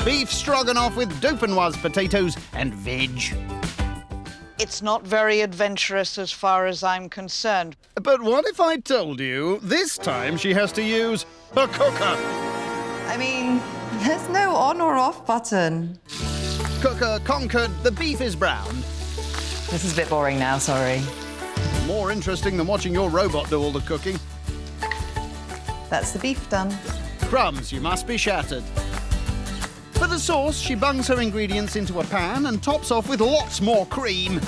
beef stroganoff with dauphinoise potatoes and veg. It's not very adventurous as far as I'm concerned. But what if I told you this time she has to use a cooker? I mean, there's no on or off button. Cooker conquered, the beef is browned. This is a bit boring now, sorry. More interesting than watching your robot do all the cooking. That's the beef done. Crumbs, you must be shattered. For the sauce, she bungs her ingredients into a pan and tops off with lots more cream.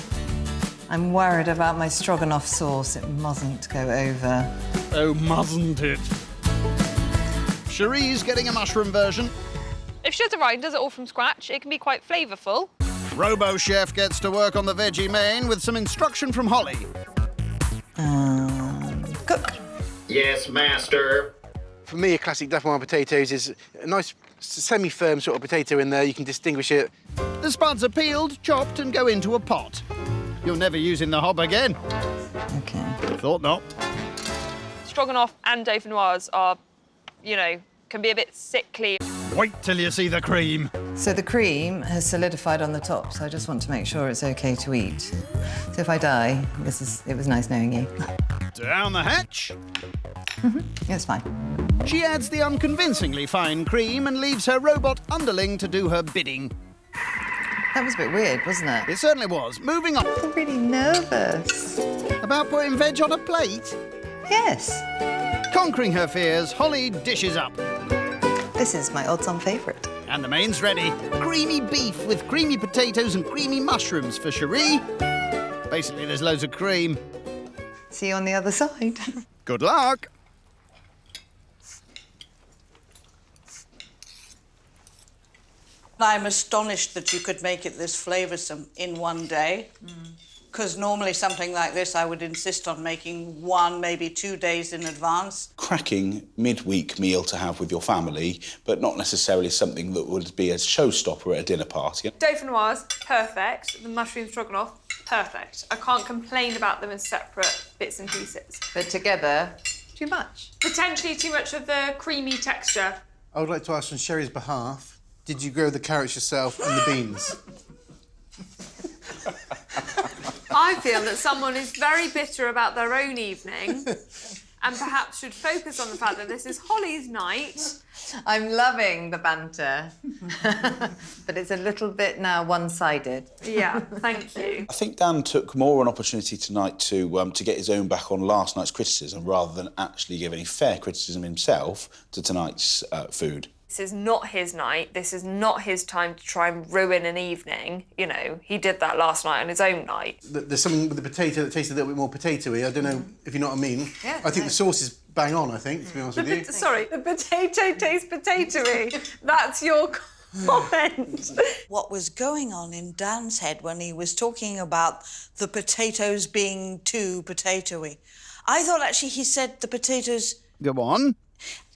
I'm worried about my stroganoff sauce. It mustn't go over. Oh, mustn't it? Cherie's getting a mushroom version. If she has a ride and does it all from scratch, it can be quite flavourful. Robo Chef gets to work on the veggie main with some instruction from Holly. Cook. Yes, master. For me, a classic dauphinoise potatoes is a nice semi-firm sort of potato in there. You can distinguish it. The spuds are peeled, chopped and go into a pot. You're never using the hob again. OK. Thought not. Stroganoff and dauphinoise are, you know, can be a bit sickly. Wait till you see the cream. So the cream has solidified on the top, so I just want to make sure it's OK to eat. So if I die, it was nice knowing you. Down the hatch. It's fine. She adds the unconvincingly fine cream and leaves her robot underling to do her bidding. That was a bit weird, wasn't it? It certainly was. Moving on. I'm really nervous. About putting veg on a plate? Yes. Conquering her fears, Holly dishes up. This is my odds-on favourite. And the main's ready. Creamy beef with creamy potatoes and creamy mushrooms for Cherie. Basically, there's loads of cream. See you on the other side. Good luck. I'm astonished that you could make it this flavoursome in one day. Because normally something like this I would insist on making 1, maybe 2 days in advance. Cracking midweek meal to have with your family, but not necessarily something that would be a showstopper at a dinner party. Dauphinoise, perfect. The mushroom stroganoff, perfect. I can't complain about them as separate bits and pieces. But together, too much. Potentially too much of the creamy texture. I would like to ask on Sherry's behalf, did you grow the carrots yourself and the beans? I feel that someone is very bitter about their own evening and perhaps should focus on the fact that this is Holly's night. I'm loving the banter. But it's a little bit now one-sided. Yeah, thank you. I think Dan took more an opportunity tonight to get his own back on last night's criticism rather than actually give any fair criticism himself to tonight's food. This is not his night. This is not his time to try and ruin an evening. You know, he did that last night on his own night. There's something with the potato that tastes a little bit more potatoey. I don't know if you know what I mean. Yeah, I think the sauce is bang on, I think, to be honest with you. Sorry, the potato tastes potatoey. That's your comment. What was going on in Dan's head when he was talking about the potatoes being too potatoey? I thought actually he said the potatoes... Go on.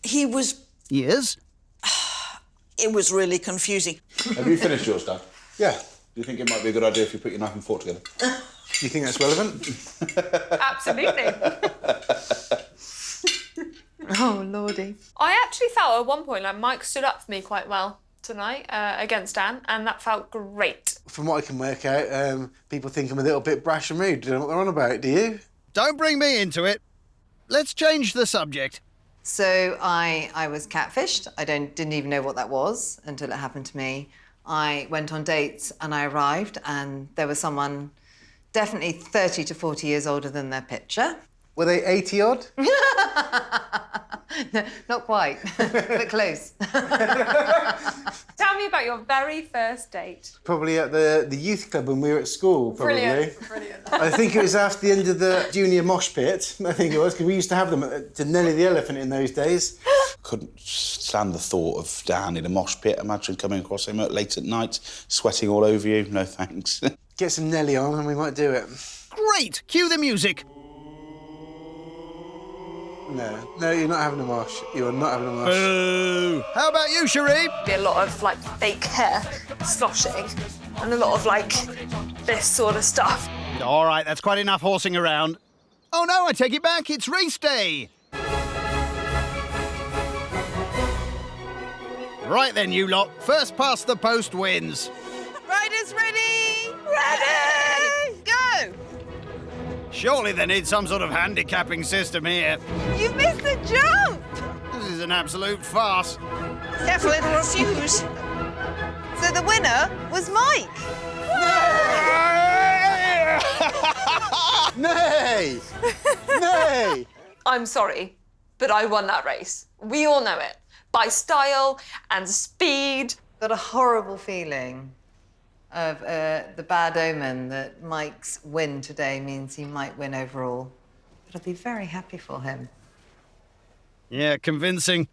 He was... Yes? It was really confusing. Have you finished yours, Dan? Yeah. Do you think it might be a good idea if you put your knife and fork together? Do you think that's relevant? Absolutely. Oh, lordy. I actually felt at one point like Mike stood up for me quite well tonight against Dan, and that felt great. From what I can work out, people think I'm a little bit brash and rude. Do you know what they're on about, do you? Don't bring me into it. Let's change the subject. So I was catfished. I didn't even know what that was until it happened to me. I went on dates and I arrived and there was someone definitely 30 to 40 years older than their picture. Were they 80-odd? No, not quite, but close. Tell me about your very first date. Probably at the youth club when we were at school, probably. Brilliant. I think it was after the end of the junior mosh pit, I think it was, because we used to have them to Nelly the Elephant in those days. Couldn't stand the thought of Dan in a mosh pit. Imagine coming across him late at night, sweating all over you. No thanks. Get some Nelly on and we might do it. Great! Cue the music. No, you're not having a mosh. You are not having a mosh. Boo! How about you, Cherie? Be a lot of like fake hair sloshing and a lot of like this sort of stuff. All right, that's quite enough horsing around. Oh no, I take it back. It's race day. Right then, you lot. First past the post wins. Riders ready? Ready! Go! Surely they need some sort of handicapping system here. You missed the jump! This is an absolute farce. Careful, it'll refuse. So the winner was Mike. Nay! Nay! I'm sorry, but I won that race. We all know it. By style and speed. Got a horrible feeling of the bad omen that Mike's win today means he might win overall. But I'll be very happy for him. Yeah, convincing.